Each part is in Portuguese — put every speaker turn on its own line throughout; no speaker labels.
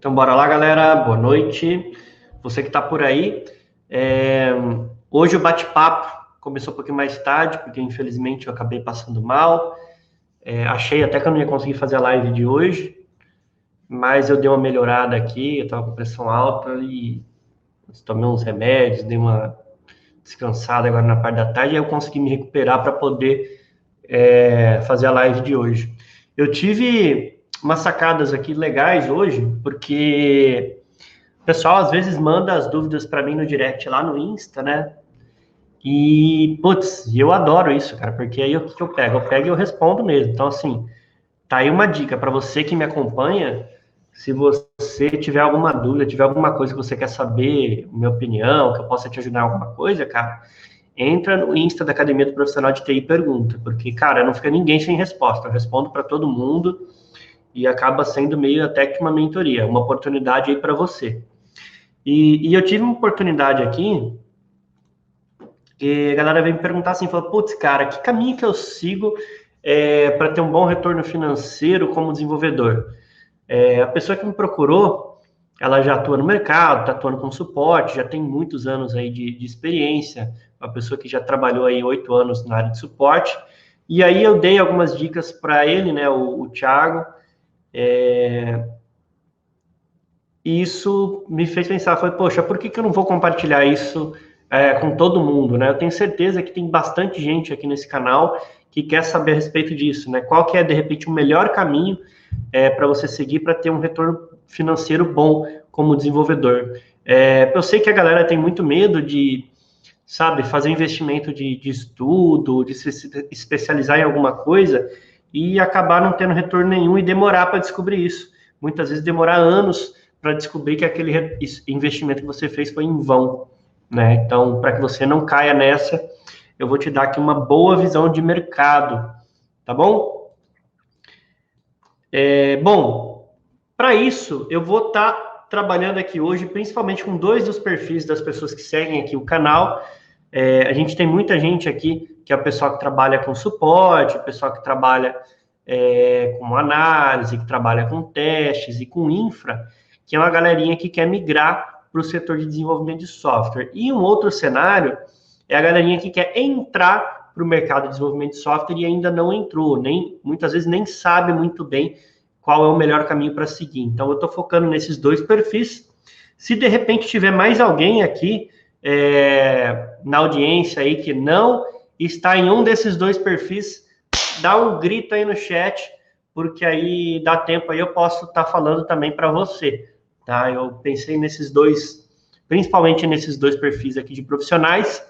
Então, bora lá, galera. Boa noite. Você que está por aí. Hoje o bate-papo começou um pouquinho mais tarde, porque infelizmente eu acabei passando mal. Achei até que eu não ia conseguir fazer a live de hoje, mas eu dei uma melhorada aqui. Eu estava com pressão alta e tomei uns remédios, dei uma descansada agora na parte da tarde e aí eu consegui me recuperar para poder fazer a live de hoje. Eu tive umas sacadas aqui legais hoje, porque o pessoal às vezes manda as dúvidas para mim no direct lá no Insta, né? E, putz, eu adoro isso, cara, porque aí o que eu pego? Eu pego e eu respondo mesmo. Então, assim, tá aí uma dica para você que me acompanha. Se você tiver alguma dúvida, tiver alguma coisa que você quer saber, minha opinião, que eu possa te ajudar em alguma coisa, cara, entra no Insta da Academia do Profissional de TI e pergunta, porque, cara, não fica ninguém sem resposta. Eu respondo para todo mundo e acaba sendo meio até que uma mentoria, uma oportunidade aí para você. E eu tive uma oportunidade aqui, que a galera veio me perguntar assim, falou, putz, cara, que caminho que eu sigo para ter um bom retorno financeiro como desenvolvedor? A pessoa que me procurou, ela já atua no mercado, está atuando com suporte, já tem muitos anos aí de experiência, uma pessoa que já trabalhou aí 8 anos na área de suporte, e aí eu dei algumas dicas para ele, né, o Thiago, e isso me fez pensar, foi, poxa, por que eu não vou compartilhar isso com todo mundo, né? Eu tenho certeza que tem bastante gente aqui nesse canal que quer saber a respeito disso, né? Qual que é, de repente, o melhor caminho para você seguir para ter um retorno financeiro bom como desenvolvedor. Eu sei que a galera tem muito medo de, sabe, fazer investimento de estudo, de se especializar em alguma coisa e acabar não tendo retorno nenhum e demorar para descobrir isso. Muitas vezes demorar anos para descobrir que aquele investimento que você fez foi em vão, né? Então, para que você não caia nessa, eu vou te dar aqui uma boa visão de mercado, tá bom? Bom, para isso, eu vou estar trabalhando aqui hoje, principalmente com dois dos perfis das pessoas que seguem aqui o canal. A gente tem muita gente aqui, que é o pessoal que trabalha com suporte, o pessoal que trabalha com análise, que trabalha com testes e com infra, que é uma galerinha que quer migrar para o setor de desenvolvimento de software. E um outro cenário é a galerinha que quer entrar para o mercado de desenvolvimento de software e ainda não entrou, muitas vezes nem sabe muito bem qual é o melhor caminho para seguir. Então, eu estou focando nesses dois perfis. Se de repente tiver mais alguém aqui na audiência aí que não está em um desses dois perfis, dá um grito aí no chat, porque aí dá tempo aí eu posso estar falando também para você, tá? Eu pensei nesses dois, principalmente nesses dois perfis aqui de profissionais,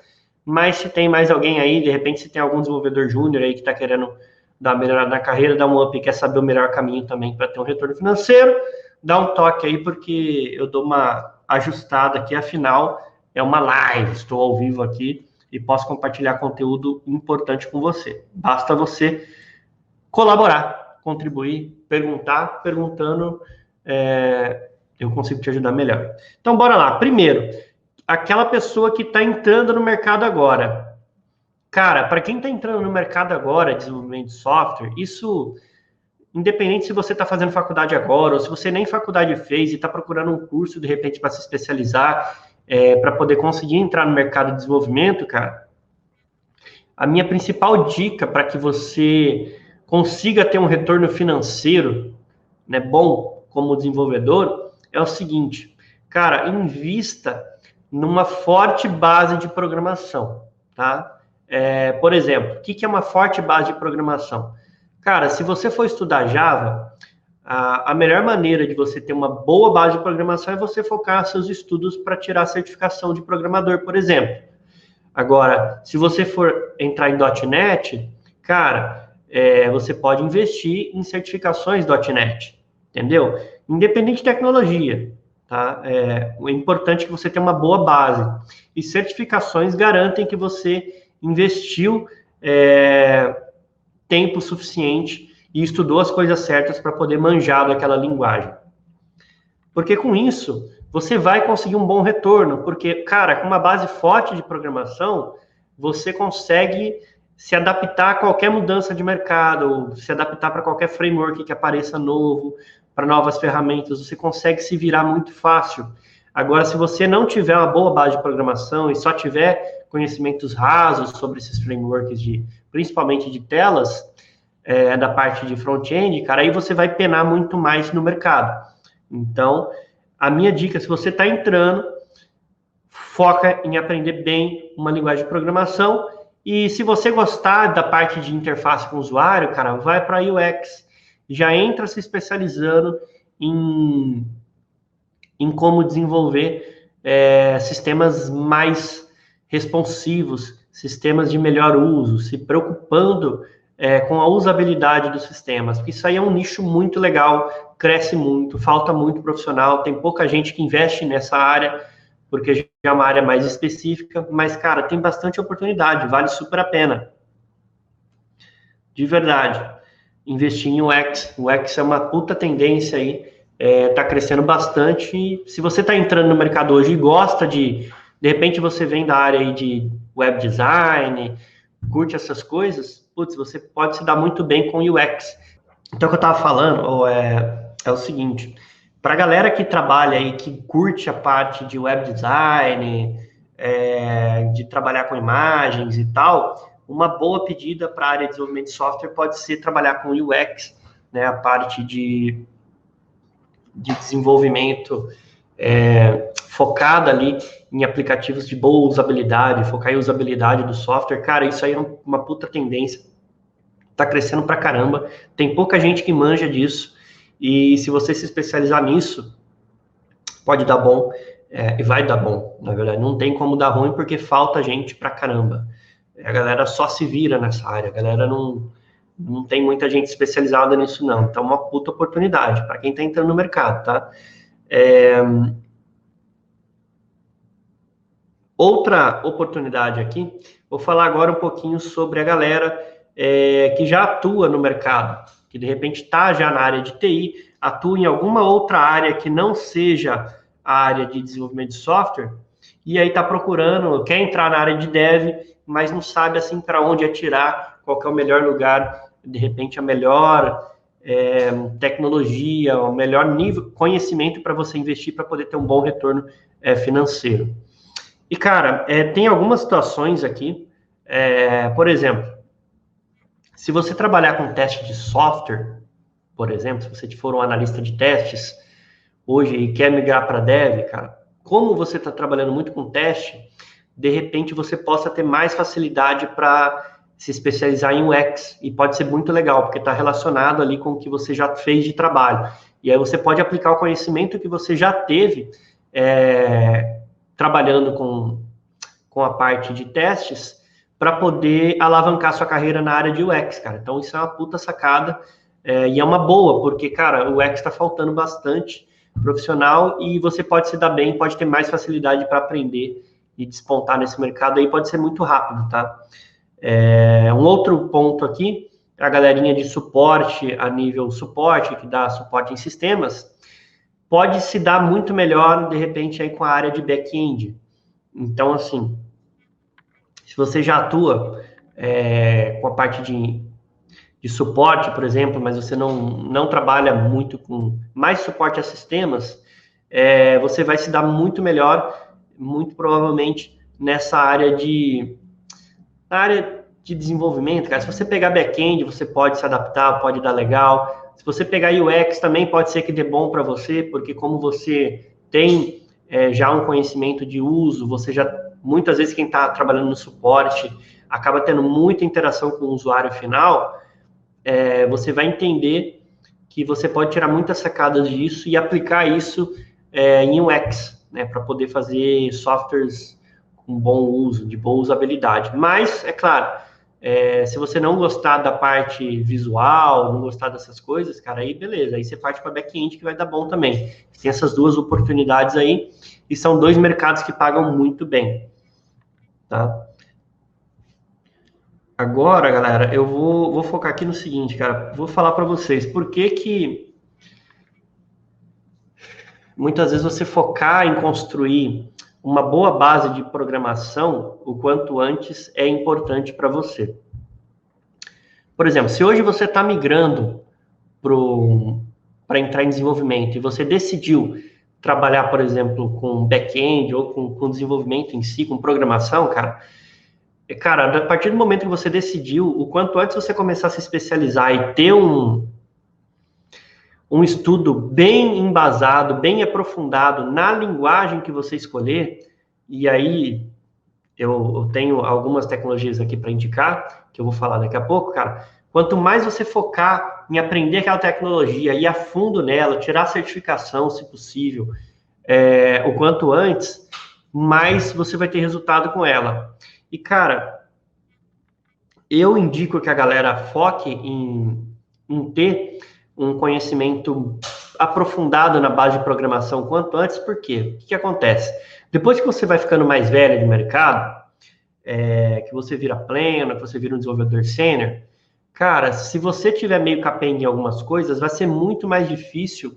mas se tem mais alguém aí, de repente se tem algum desenvolvedor júnior aí que está querendo dar uma melhorada na carreira, dar um up e quer saber o melhor caminho também para ter um retorno financeiro, dá um toque aí, porque eu dou uma ajustada aqui, afinal é uma live, estou ao vivo aqui e posso compartilhar conteúdo importante com você. Basta você colaborar, contribuir, perguntar, perguntando, eu consigo te ajudar melhor. Então, bora lá. Primeiro, aquela pessoa que está entrando no mercado agora. Cara, para quem está entrando no mercado agora, desenvolvimento de software, isso, independente se você está fazendo faculdade agora, ou se você nem faculdade fez e está procurando um curso, de repente, para se especializar, para poder conseguir entrar no mercado de desenvolvimento, cara, a minha principal dica para que você consiga ter um retorno financeiro, né, bom como desenvolvedor, é o seguinte, cara, invista numa forte base de programação, tá? Por exemplo, o que é uma forte base de programação? Cara, se você for estudar Java, a melhor maneira de você ter uma boa base de programação é você focar seus estudos para tirar a certificação de programador, por exemplo. Agora, se você for entrar em .NET, cara, você pode investir em certificações .NET, entendeu? Independente de tecnologia, tá? O importante é que você tenha uma boa base. E certificações garantem que você investiu tempo suficiente e estudou as coisas certas para poder manjar daquela linguagem. Porque com isso, você vai conseguir um bom retorno, porque, cara, com uma base forte de programação, você consegue se adaptar a qualquer mudança de mercado, se adaptar para qualquer framework que apareça novo, para novas ferramentas, você consegue se virar muito fácil. Agora, se você não tiver uma boa base de programação e só tiver conhecimentos rasos sobre esses frameworks, principalmente de telas, da parte de front-end, cara, aí você vai penar muito mais no mercado. Então, a minha dica, se você está entrando, foca em aprender bem uma linguagem de programação. E se você gostar da parte de interface com o usuário, cara, vai para UX. Já entra se especializando em como desenvolver sistemas mais responsivos, sistemas de melhor uso, se preocupando com a usabilidade dos sistemas. Porque isso aí é um nicho muito legal, cresce muito, falta muito profissional, tem pouca gente que investe nessa área, porque é uma área mais específica, mas, cara, tem bastante oportunidade, vale super a pena. De verdade, investir em UX. O UX é uma puta tendência aí, tá crescendo bastante. E se você está entrando no mercado hoje e gosta de repente você vem da área aí de web design, curte essas coisas, putz, você pode se dar muito bem com UX. Então, o que eu estava falando é o seguinte, para a galera que trabalha aí, que curte a parte de web design, de trabalhar com imagens e tal, uma boa pedida para a área de desenvolvimento de software pode ser trabalhar com UX, né, a parte de desenvolvimento focada ali em aplicativos de boa usabilidade, focar em usabilidade do software. Cara, isso aí é uma puta tendência, tá crescendo pra caramba, tem pouca gente que manja disso, e se você se especializar nisso, pode dar bom, e vai dar bom, na verdade, não tem como dar ruim, porque falta gente pra caramba, a galera só se vira nessa área, a galera não tem muita gente especializada nisso não, então é uma puta oportunidade para quem tá entrando no mercado, tá? Outra oportunidade aqui, vou falar agora um pouquinho sobre a galera que já atua no mercado, que de repente está já na área de TI, atua em alguma outra área que não seja a área de desenvolvimento de software, e aí está procurando, quer entrar na área de dev, mas não sabe assim para onde atirar, qual que é o melhor lugar, de repente a melhor tecnologia, o melhor nível, conhecimento para você investir para poder ter um bom retorno financeiro. E, cara, tem algumas situações aqui, por exemplo, se você trabalhar com teste de software, por exemplo, se você for um analista de testes hoje e quer migrar para dev, cara, como você está trabalhando muito com teste, de repente você possa ter mais facilidade para se especializar em UX, e pode ser muito legal, porque está relacionado ali com o que você já fez de trabalho. E aí você pode aplicar o conhecimento que você já teve trabalhando com a parte de testes para poder alavancar sua carreira na área de UX, cara. Então, isso é uma puta sacada e é uma boa, porque, cara, o UX está faltando bastante profissional e você pode se dar bem, pode ter mais facilidade para aprender e despontar nesse mercado aí, pode ser muito rápido, tá? Um outro ponto aqui, a galerinha de suporte, a nível suporte, que dá suporte em sistemas, pode se dar muito melhor, de repente, aí com a área de back-end. Então, assim, se você já atua com a parte de suporte, por exemplo, mas você não trabalha muito com mais suporte a sistemas, você vai se dar muito melhor, muito provavelmente, nessa área de desenvolvimento, cara. Se você pegar back-end, você pode se adaptar, pode dar legal. Se você pegar UX, também pode ser que dê bom para você, porque como você tem já um conhecimento de uso, você já, muitas vezes quem está trabalhando no suporte, acaba tendo muita interação com o usuário final, você vai entender que você pode tirar muitas sacadas disso e aplicar isso em UX, né, para poder fazer softwares com bom uso, de boa usabilidade. Mas, é claro, se você não gostar da parte visual, não gostar dessas coisas, cara, aí beleza, aí você parte para back-end que vai dar bom também. Tem essas duas oportunidades aí, e são dois mercados que pagam muito bem, tá? Agora, galera, eu vou focar aqui no seguinte, cara, vou falar para vocês, por que muitas vezes você focar em construir uma boa base de programação o quanto antes é importante para você. Por exemplo, se hoje você está migrando para entrar em desenvolvimento e você decidiu trabalhar, por exemplo, com back-end ou com desenvolvimento em si, com programação, cara, a partir do momento que você decidiu, o quanto antes você começar a se especializar e ter um estudo bem embasado, bem aprofundado na linguagem que você escolher, e aí eu tenho algumas tecnologias aqui para indicar, que eu vou falar daqui a pouco, cara. Quanto mais você focar em aprender aquela tecnologia, ir a fundo nela, tirar certificação, se possível, o quanto antes, mais você vai ter resultado com ela. E, cara, eu indico que a galera foque em ter um conhecimento aprofundado na base de programação quanto antes, por quê? O que acontece? Depois que você vai ficando mais velho no mercado, que você vira pleno, que você vira um desenvolvedor sênior, cara, se você tiver meio capenga em algumas coisas, vai ser muito mais difícil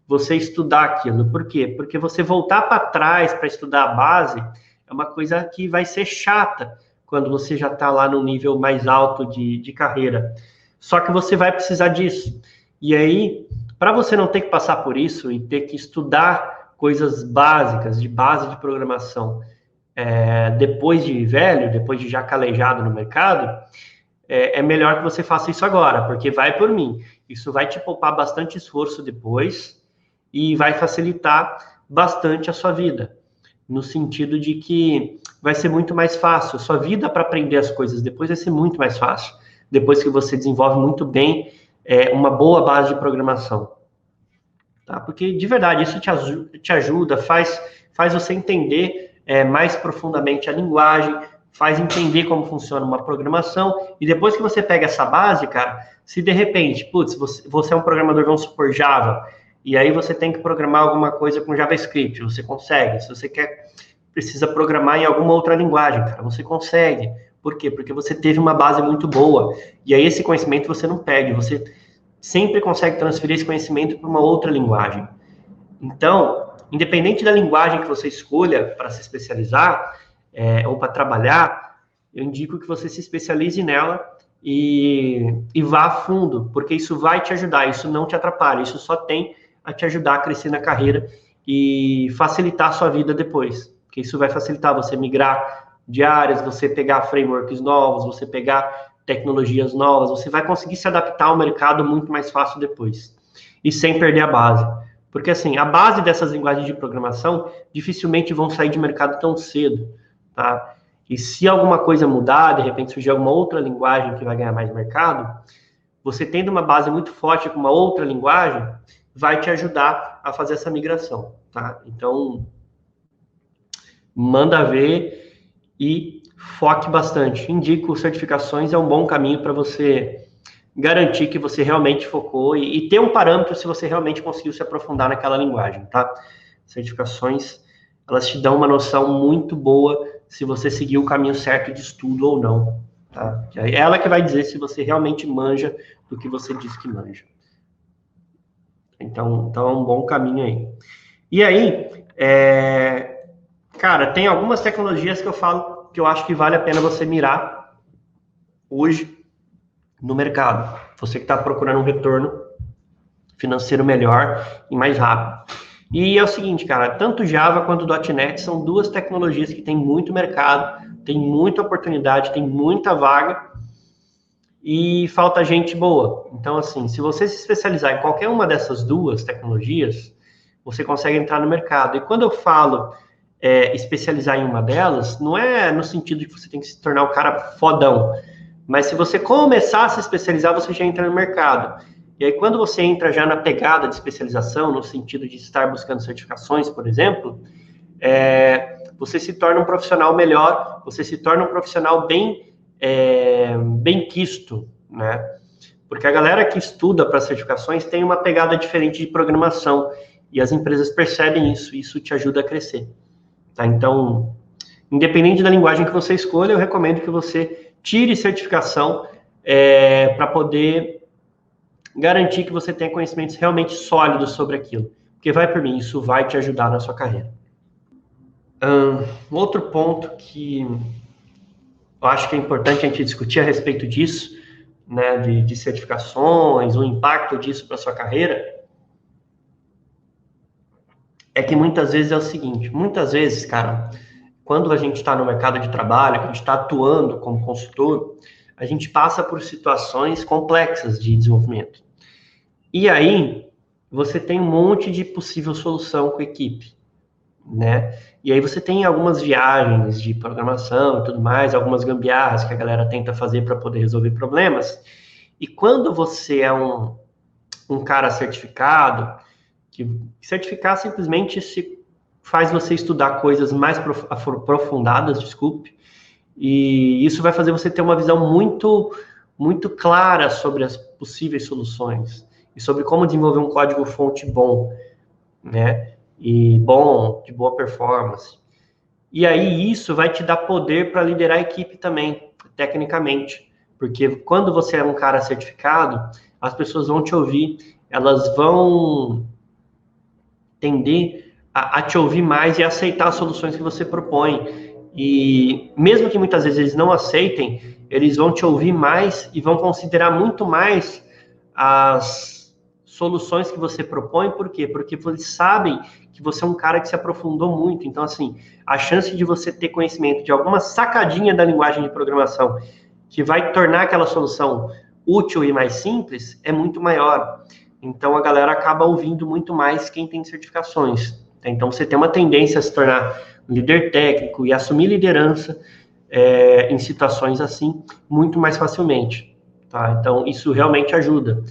você estudar aquilo. Por quê? Porque você voltar para trás para estudar a base é uma coisa que vai ser chata quando você já está lá no nível mais alto de carreira. Só que você vai precisar disso. E aí, para você não ter que passar por isso e ter que estudar coisas básicas, de base de programação, depois de velho, depois de já calejado no mercado, é melhor que você faça isso agora, porque vai por mim. Isso vai te poupar bastante esforço depois e vai facilitar bastante a sua vida, no sentido de que vai ser muito mais fácil. Sua vida para aprender as coisas depois vai ser muito mais fácil, depois que você desenvolve muito bem uma boa base de programação. Tá? Porque, de verdade, isso te ajuda, faz você entender mais profundamente a linguagem, faz entender como funciona uma programação, e depois que você pega essa base, cara, se de repente, putz, você é um programador, vamos supor, Java, e aí você tem que programar alguma coisa com JavaScript, você consegue. Se você precisa programar em alguma outra linguagem, cara, você consegue. Por quê? Porque você teve uma base muito boa, e aí esse conhecimento você não perde, você sempre consegue transferir esse conhecimento para uma outra linguagem. Então, independente da linguagem que você escolha para se especializar, ou para trabalhar, eu indico que você se especialize nela e vá a fundo, porque isso vai te ajudar, isso não te atrapalha, isso só tem a te ajudar a crescer na carreira e facilitar a sua vida depois, porque isso vai facilitar você migrar de áreas, você pegar frameworks novos, você pegar tecnologias novas, você vai conseguir se adaptar ao mercado muito mais fácil depois, e sem perder a base. Porque, assim, a base dessas linguagens de programação dificilmente vão sair de mercado tão cedo, tá? E se alguma coisa mudar, de repente surgir alguma outra linguagem que vai ganhar mais mercado, você tendo uma base muito forte com uma outra linguagem, vai te ajudar a fazer essa migração, tá? Então, manda ver e foque bastante. Indico certificações, é um bom caminho para você garantir que você realmente focou e ter um parâmetro se você realmente conseguiu se aprofundar naquela linguagem, tá? Certificações, elas te dão uma noção muito boa se você seguir o caminho certo de estudo ou não, tá? É ela que vai dizer se você realmente manja do que você diz que manja. Então é um bom caminho aí. E aí, cara, tem algumas tecnologias que eu falo que eu acho que vale a pena você mirar hoje no mercado. Você que está procurando um retorno financeiro melhor e mais rápido. E é o seguinte, cara, tanto Java quanto .NET são duas tecnologias que têm muito mercado, tem muita oportunidade, tem muita vaga e falta gente boa. Então, assim, se você se especializar em qualquer uma dessas duas tecnologias, você consegue entrar no mercado. E quando eu falo especializar em uma delas, não é no sentido de que você tem que se tornar o cara fodão, mas se você começar a se especializar, você já entra no mercado. E aí, quando você entra já na pegada de especialização, no sentido de estar buscando certificações, por exemplo, você se torna um profissional melhor, você se torna um profissional bem quisto, né? Porque a galera que estuda para certificações tem uma pegada diferente de programação, e as empresas percebem isso, e isso te ajuda a crescer. Tá? Então, independente da linguagem que você escolha, eu recomendo que você tire certificação para poder garantir que você tenha conhecimentos realmente sólidos sobre aquilo. Porque vai por mim, isso vai te ajudar na sua carreira. Outro ponto que eu acho que é importante a gente discutir a respeito disso, né, de certificações, o impacto disso para a sua carreira, é que muitas vezes é o seguinte, muitas vezes, cara, quando a gente está no mercado de trabalho, a gente está atuando como consultor, a gente passa por situações complexas de desenvolvimento. E aí, você tem um monte de possível solução com a equipe, né? E aí você tem algumas viagens de programação e tudo mais, algumas gambiarras que a galera tenta fazer para poder resolver problemas. E quando você é um cara certificado, que certificar simplesmente se faz você estudar coisas mais aprofundadas, desculpe, e isso vai fazer você ter uma visão muito clara sobre as possíveis soluções e sobre como desenvolver um código-fonte bom, né? E bom, de boa performance. E aí isso vai te dar poder para liderar a equipe também, tecnicamente. Porque quando você é um cara certificado, as pessoas vão te ouvir, elas vão tender a te ouvir mais e aceitar as soluções que você propõe. E mesmo que muitas vezes eles não aceitem, eles vão te ouvir mais e vão considerar muito mais as soluções que você propõe. Por quê? Porque eles sabem que você é um cara que se aprofundou muito. Então, assim, a chance de você ter conhecimento de alguma sacadinha da linguagem de programação que vai tornar aquela solução útil e mais simples é muito maior. Então, a galera acaba ouvindo muito mais quem tem certificações. Então, você tem uma tendência a se tornar um líder técnico e assumir liderança em situações assim muito mais facilmente. Tá? Então, isso realmente ajuda.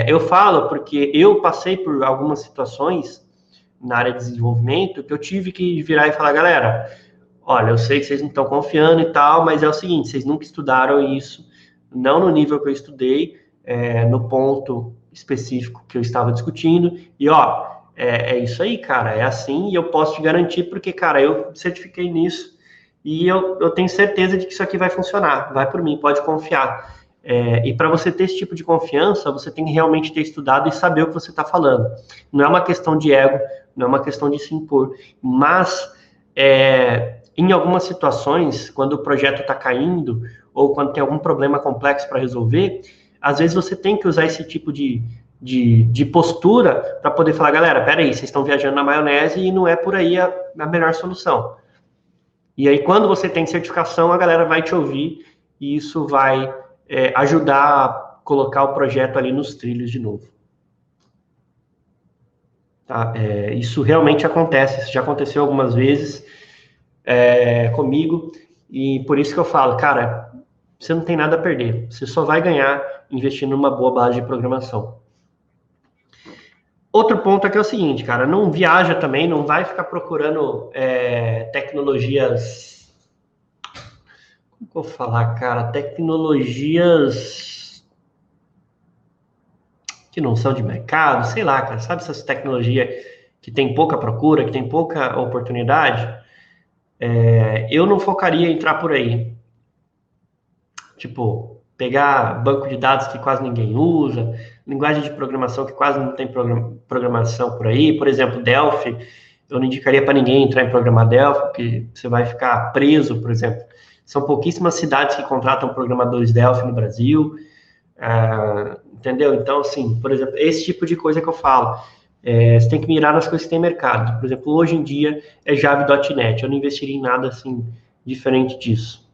Eu falo porque eu passei por algumas situações na área de desenvolvimento que eu tive que virar e falar, galera, olha, eu sei que vocês não estão confiando e tal, mas é o seguinte, vocês nunca estudaram isso, não no nível que eu estudei, no ponto específico que eu estava discutindo, e ó, é isso aí, cara, é assim, e eu posso te garantir, porque, cara, eu certifiquei nisso, e eu tenho certeza de que isso aqui vai funcionar, vai por mim, pode confiar. E para você ter esse tipo de confiança, você tem que realmente ter estudado e saber o que você está falando. Não é uma questão de ego, não é uma questão de se impor, mas em algumas situações, quando o projeto está caindo, ou quando tem algum problema complexo para resolver, às vezes você tem que usar esse tipo de postura para poder falar, galera, peraí, vocês estão viajando na maionese e não é por aí a melhor solução. E aí, quando você tem certificação, a galera vai te ouvir e isso vai ajudar a colocar o projeto ali nos trilhos de novo. Tá? Isso realmente acontece, isso já aconteceu algumas vezes comigo, e por isso que eu falo, cara, você não tem nada a perder, você só vai ganhar investindo numa boa base de programação. Outro ponto aqui é o seguinte, cara, não viaja também, não vai ficar procurando tecnologias. Como que eu vou falar, cara? Tecnologias que não são de mercado, sei lá, cara, sabe essas tecnologias que tem pouca procura, que tem pouca oportunidade? Eu não focaria em entrar por aí. Tipo, pegar banco de dados que quase ninguém usa, linguagem de programação que quase não tem programação por aí, por exemplo, Delphi, eu não indicaria para ninguém entrar em programar Delphi, porque você vai ficar preso, por exemplo. São pouquíssimas cidades que contratam programadores Delphi no Brasil, entendeu? Então, assim, por exemplo, esse tipo de coisa que eu falo. Você tem que mirar nas coisas que tem mercado. Por exemplo, hoje em dia é Java e .NET. Eu não investiria em nada assim diferente disso.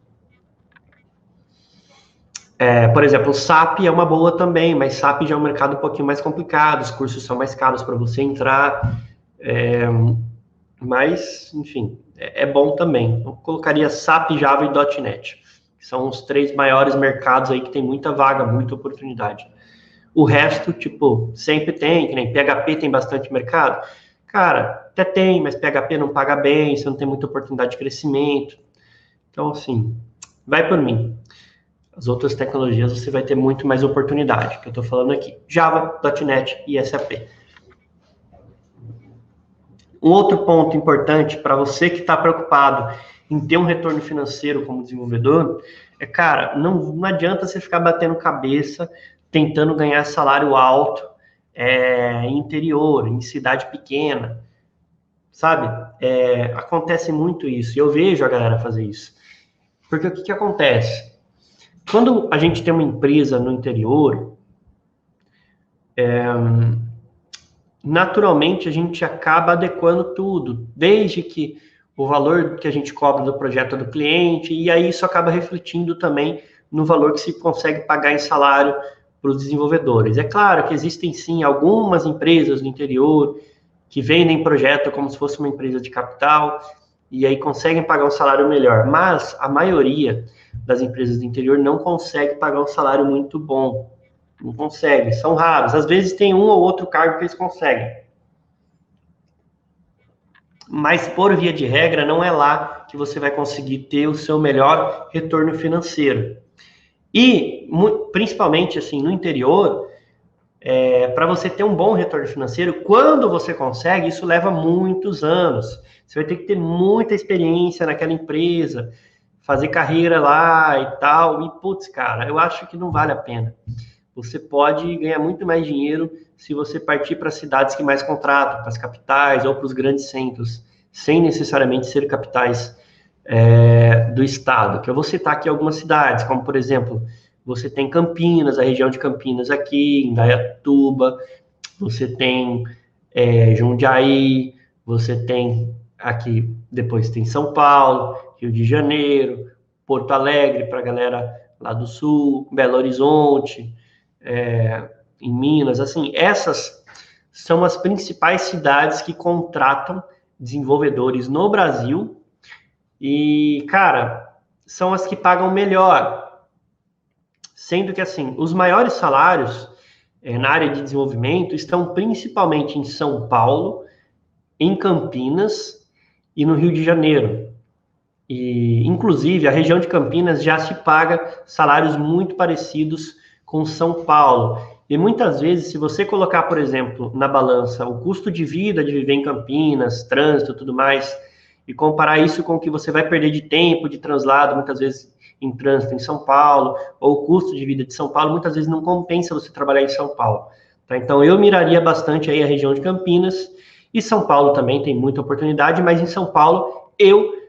Por exemplo, o SAP é uma boa também, mas SAP já é um mercado um pouquinho mais complicado, os cursos são mais caros para você entrar, mas, enfim, é bom também. Eu colocaria SAP, Java e .NET, que são os 3 maiores mercados aí que tem muita vaga, muita oportunidade. O resto, tipo, sempre tem, que nem PHP tem bastante mercado. Cara, até tem, mas PHP não paga bem, você não tem muita oportunidade de crescimento. Então, assim, vai por mim. As outras tecnologias você vai ter muito mais oportunidade, que eu estou falando aqui. Java, .NET e SAP. Um outro ponto importante para você que está preocupado em ter um retorno financeiro como desenvolvedor cara, não adianta você ficar batendo cabeça tentando ganhar salário alto em interior, em cidade pequena, sabe? Acontece muito isso, e eu vejo a galera fazer isso. Porque o que acontece? Quando a gente tem uma empresa no interior, naturalmente a gente acaba adequando tudo, desde que o valor que a gente cobra do projeto do cliente, e aí isso acaba refletindo também no valor que se consegue pagar em salário para os desenvolvedores. É claro que existem sim algumas empresas no interior que vendem projeto como se fosse uma empresa de capital, e aí conseguem pagar um salário melhor, mas a maioria das empresas do interior não consegue pagar um salário muito bom. Não consegue, são raros. Às vezes tem um ou outro cargo que eles conseguem. Mas, por via de regra, não é lá que você vai conseguir ter o seu melhor retorno financeiro. E, principalmente, assim, no interior, para você ter um bom retorno financeiro, quando você consegue, isso leva muitos anos. Você vai ter que ter muita experiência naquela empresa, fazer carreira lá e tal. E, putz, cara, eu acho que não vale a pena. Você pode ganhar muito mais dinheiro se você partir para cidades que mais contratam, para as capitais ou para os grandes centros, sem necessariamente ser capitais do estado. Que eu vou citar aqui algumas cidades, como por exemplo, você tem Campinas, a região de Campinas aqui, Indaiatuba, você tem Jundiaí, você tem aqui, depois tem São Paulo, Rio de Janeiro, Porto Alegre, para a galera lá do sul, Belo Horizonte, em Minas, assim, essas são as principais cidades que contratam desenvolvedores no Brasil e, cara, são as que pagam melhor, sendo que, assim, os maiores salários na área de desenvolvimento estão principalmente em São Paulo, em Campinas e no Rio de Janeiro. E, inclusive, a região de Campinas já se paga salários muito parecidos com São Paulo. E muitas vezes, se você colocar, por exemplo, na balança o custo de vida de viver em Campinas, trânsito e tudo mais, e comparar isso com o que você vai perder de tempo de translado, muitas vezes em trânsito em São Paulo, ou o custo de vida de São Paulo, muitas vezes não compensa você trabalhar em São Paulo. Tá? Então, eu miraria bastante aí a região de Campinas, e São Paulo também tem muita oportunidade, mas em São Paulo,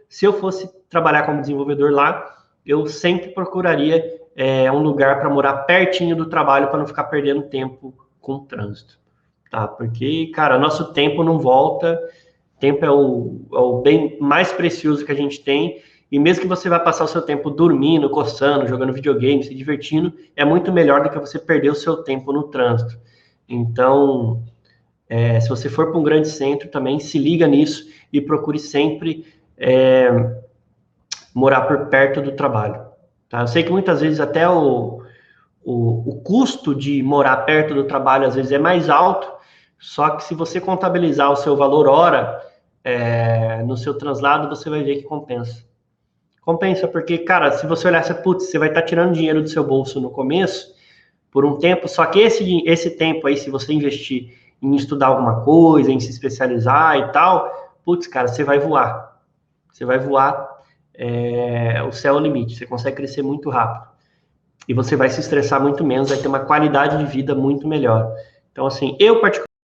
se eu fosse trabalhar como desenvolvedor lá, eu sempre procuraria um lugar para morar pertinho do trabalho para não ficar perdendo tempo com o trânsito, tá? Porque, cara, nosso tempo não volta, tempo é o bem mais precioso que a gente tem, e mesmo que você vá passar o seu tempo dormindo, coçando, jogando videogame, se divertindo, é muito melhor do que você perder o seu tempo no trânsito. Então, se você for para um grande centro também, se liga nisso e procure sempre morar por perto do trabalho. Tá? Eu sei que muitas vezes até o custo de morar perto do trabalho às vezes é mais alto, só que se você contabilizar o seu valor hora no seu translado, você vai ver que compensa. Compensa porque, cara, se você olhar, você vai estar tirando dinheiro do seu bolso no começo, por um tempo, só que esse tempo aí, se você investir em estudar alguma coisa, em se especializar e tal, cara, você vai voar. Você vai voar, o céu é o limite, você consegue crescer muito rápido. E você vai se estressar muito menos, vai ter uma qualidade de vida muito melhor. Então, assim, eu particularmente